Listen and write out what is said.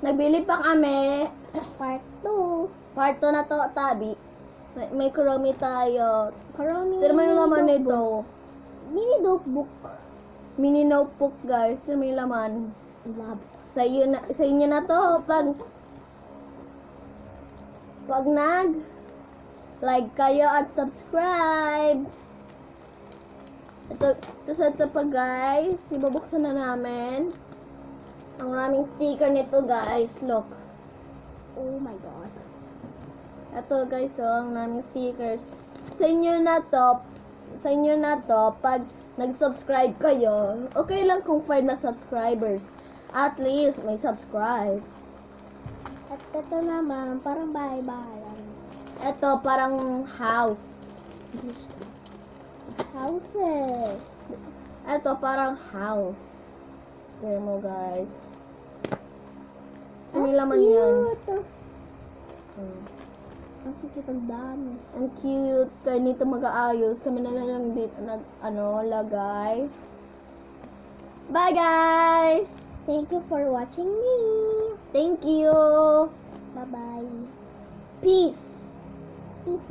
Nagbili pa kami. Part 2. Part 2 na to, tabi. May Kuromi tayo. Karami. Tira mo yung laman nito. Mini notebook. Mini notebook, guys. Tira mo yung laman. Love. Sa inyo na to. Pag like kayo at subscribe. Ito pa, guys. Ibubuksan na namin. Ang raming sticker nito, guys. Look. Oh my God. Ito, guys, ang raming stickers. Sa inyo na to, pag nag-subscribe kayo, okay lang kung 5 na subscribers. At least, may subscribe. At ito naman, parang bahay-bahayan. Ito, parang house. Houses. Ito, parang house. Tignan mo, guys. Ano yung laman yan? Cute. Ang cute, ang dami. Ang cute. Kaya nito mag-aayos. Kami na lang dito lagay. Bye, guys! Thank you for watching me. Thank you! Bye-bye. Peace! Peace.